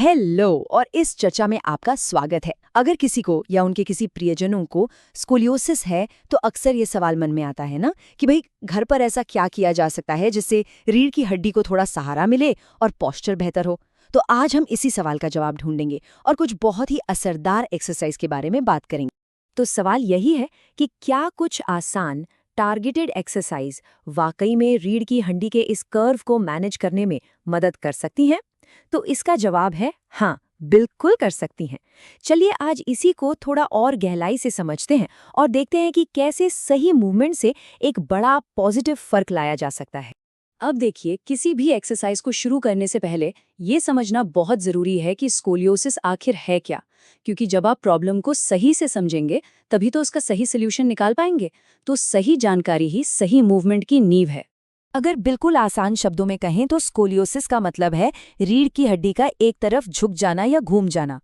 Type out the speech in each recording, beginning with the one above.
Hello और इस चर्चा में आपका स्वागत है। अगर किसी को या उनके किसी प्रियजनों को स्कोलियोसिस है तो अक्सर ये सवाल मन में आता है ना कि भाई घर पर ऐसा क्या किया जा सकता है जिससे रीढ़ की हड्डी को थोड़ा सहारा मिले और पोस्चर बेहतर हो। तो आज हम इसी सवाल का जवाब ढूंढेंगे और कुछ बहुत ही असरदार एक्सरसाइज के बारे में बात करेंगे। तो सवाल यही है कि क्या कुछ आसान टारगेटेड एक्सरसाइज वाकई में रीढ़ की हड्डी के इस कर्व को मैनेज करने में मदद कर सकती हैं? तो इसका जवाब है हाँ, बिल्कुल कर सकती हैं। चलिए आज इसी को थोड़ा और गहराई से समझते हैं और देखते हैं कि कैसे सही मूवमेंट से एक बड़ा पॉजिटिव फर्क लाया जा सकता है। अब देखिए, किसी भी एक्सरसाइज को शुरू करने से पहले ये समझना बहुत जरूरी है कि स्कोलियोसिस आखिर है क्या, क्योंकि जब आप प्रॉब्लम को सही से समझेंगे तभी तो उसका सही सोल्यूशन निकाल पाएंगे। तो सही जानकारी ही सही मूवमेंट की नींव है। अगर बिल्कुल आसान शब्दों में कहें तो स्कोलियोसिस का मतलब है रीढ़ की हड्डी का एक तरफ झुक जाना या घूम जाना।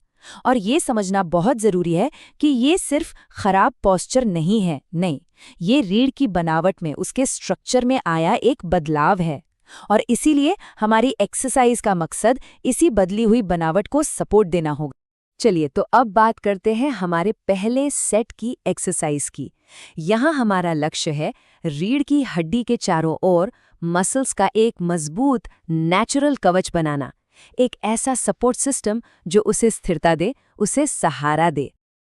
और ये समझना बहुत जरूरी है कि ये सिर्फ खराब पोस्चर नहीं है, नहीं, ये रीढ़ की बनावट में, उसके स्ट्रक्चर में आया एक बदलाव है। और इसीलिए हमारी एक्सरसाइज का मकसद इसी बदली हुई बनावट को सपोर्ट देना होगा। चलिए तो अब बात करते हैं हमारे पहले सेट की एक्सरसाइज की। यहाँ हमारा लक्ष्य है रीढ़ की हड्डी के चारों ओर मसल्स का एक मजबूत नेचुरल कवच बनाना, एक ऐसा सपोर्ट सिस्टम जो उसे स्थिरता दे, उसे सहारा दे।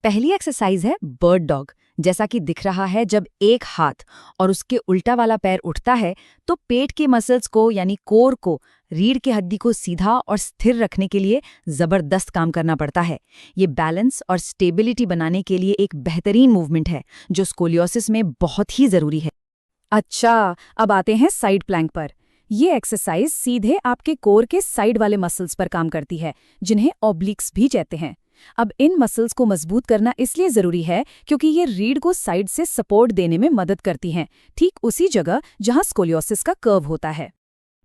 पहली एक्सरसाइज है बर्ड डॉग। जैसा कि दिख रहा है, जब एक हाथ और उसके उल्टा वाला पैर उठता है तो पेट के मसल्स को यानी कोर को, रीढ़ की हड्डी को सीधा और स्थिर रखने के लिए जबरदस्त काम करना पड़ता है। ये बैलेंस और स्टेबिलिटी बनाने के लिए एक बेहतरीन मूवमेंट है जो स्कोलियोसिस में बहुत ही जरूरी है। अच्छा, अब आते हैं साइड प्लैंक पर। ये एक्सरसाइज सीधे आपके कोर के साइड वाले मसल्स पर काम करती है, जिन्हें ऑब्लिक्स भी कहते हैं। अब इन मसल्स को मजबूत करना इसलिए जरूरी है क्योंकि ये रीढ़ को साइड से सपोर्ट देने में मदद करती हैं, ठीक उसी जगह जहां स्कोलियोसिस का कर्व होता है।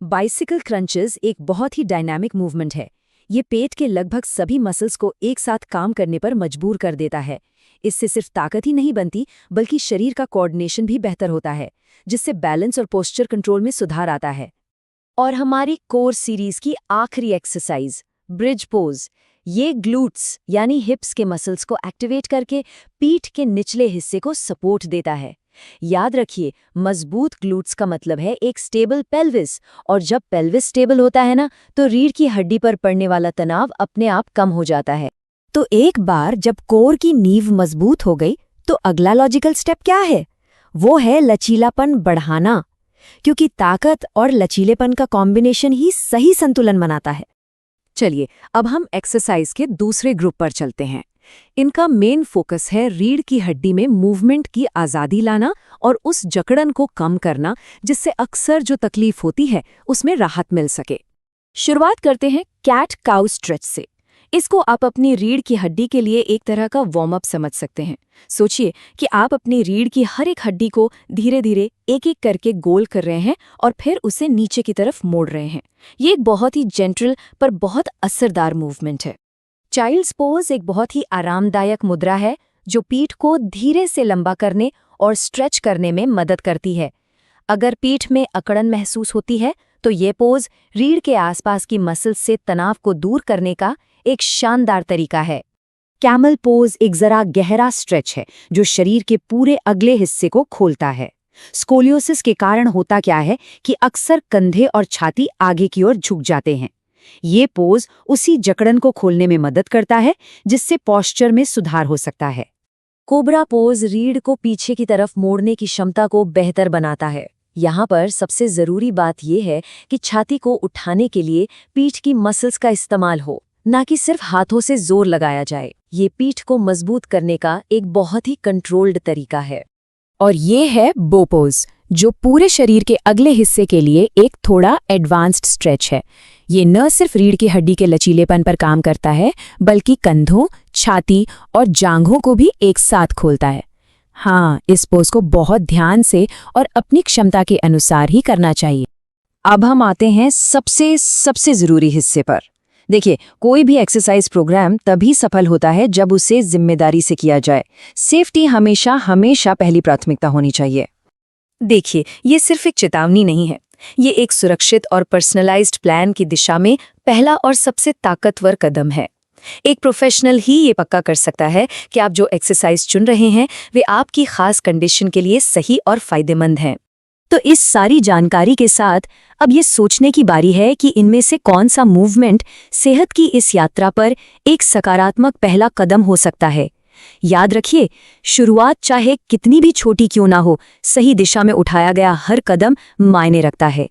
बाइसिकल क्रंचेस एक बहुत ही डायनामिक मूवमेंट है। ये पेट के लगभग सभी मसल्स को एक साथ काम करने पर मजबूर कर देता है। इससे सिर्फ ताकत ही नहीं बनती बल्कि शरीर का कोऑर्डिनेशन भी बेहतर होता है, जिससे बैलेंस और पोस्चर कंट्रोल में सुधार आता है। और हमारी कोर सीरीज की आखिरी एक्सरसाइज ब्रिज पोज, ये ग्लूट्स यानी हिप्स के मसल्स को एक्टिवेट करके पीठ के निचले हिस्से को सपोर्ट देता है। याद रखिए, मजबूत ग्लूट्स का मतलब है एक स्टेबल पेल्विस, और जब पेल्विस स्टेबल होता है ना, तो रीढ़ की हड्डी पर पड़ने वाला तनाव अपने आप कम हो जाता है। तो एक बार जब कोर की नींव मजबूत हो गई तो अगला लॉजिकल स्टेप क्या है? वो है लचीलापन बढ़ाना, क्योंकि ताकत और लचीलेपन का कॉम्बिनेशन ही सही संतुलन बनाता है। चलिए अब हम एक्सरसाइज के दूसरे ग्रुप पर चलते हैं। इनका मेन फोकस है रीढ़ की हड्डी में मूवमेंट की आज़ादी लाना और उस जकड़न को कम करना जिससे अक्सर जो तकलीफ होती है उसमें राहत मिल सके। शुरुआत करते हैं कैट काउ स्ट्रेच से। इसको आप अपनी रीढ़ की हड्डी के लिए एक तरह का वार्म अप समझ सकते हैं। सोचिए कि आप अपनी रीढ़ की हर एक हड्डी को धीरे धीरे एक एक करके गोल कर रहे हैं और फिर उसे नीचे की तरफ मोड़ रहे हैं। ये एक बहुत ही जेंटल पर बहुत असरदार मूवमेंट है। चाइल्ड्स पोज एक बहुत ही आरामदायक मुद्रा है जो पीठ को धीरे से लंबा करने और स्ट्रेच करने में मदद करती है। अगर पीठ में अकड़न महसूस होती है तो ये पोज रीढ़ के आसपास की मसल्स से तनाव को दूर करने का एक शानदार तरीका है। कैमल पोज एक जरा गहरा स्ट्रेच है जो शरीर के पूरे अगले हिस्से को खोलता है। स्कोलियोसिस के कारण होता क्या है कि अक्सर कंधे और छाती आगे की ओर झुक जाते हैं। ये पोज उसी जकड़न को खोलने में मदद करता है जिससे पोस्चर में सुधार हो सकता है। कोबरा पोज रीढ़ को पीछे की तरफ मोड़ने की क्षमता को बेहतर बनाता है। यहाँ पर सबसे जरूरी बात यह है कि छाती को उठाने के लिए पीठ की मसल्स का इस्तेमाल हो, ना कि सिर्फ हाथों से जोर लगाया जाए। ये पीठ को मजबूत करने का एक बहुत ही कंट्रोल्ड तरीका है। और ये है बो पोज, जो पूरे शरीर के अगले हिस्से के लिए एक थोड़ा एडवांस्ड स्ट्रेच है। ये न सिर्फ रीढ़ की हड्डी के लचीलेपन पर काम करता है बल्कि कंधों, छाती और जांघों को भी एक साथ खोलता है। हाँ, इस पोज को बहुत ध्यान से और अपनी क्षमता के अनुसार ही करना चाहिए। अब हम आते हैं सबसे जरूरी हिस्से पर। देखिए, कोई भी एक्सरसाइज प्रोग्राम तभी सफल होता है जब उसे जिम्मेदारी से किया जाए। सेफ्टी हमेशा पहली प्राथमिकता होनी चाहिए। देखिए, ये सिर्फ एक चेतावनी नहीं है। ये एक सुरक्षित और पर्सनलाइज्ड प्लान की दिशा में पहला और सबसे ताकतवर कदम है। एक प्रोफेशनल ही ये पक्का कर सकता है कि आप जो एक्सरसाइज चुन रहे हैं वे आपकी खास कंडीशन के लिए सही और फायदेमंद हैं। तो इस सारी जानकारी के साथ अब ये सोचने की बारी है कि इनमें से कौन सा मूवमेंट सेहत की इस यात्रा पर एक सकारात्मक पहला कदम हो सकता है। याद रखिए, शुरुआत चाहे कितनी भी छोटी क्यों ना हो, सही दिशा में उठाया गया हर कदम मायने रखता है।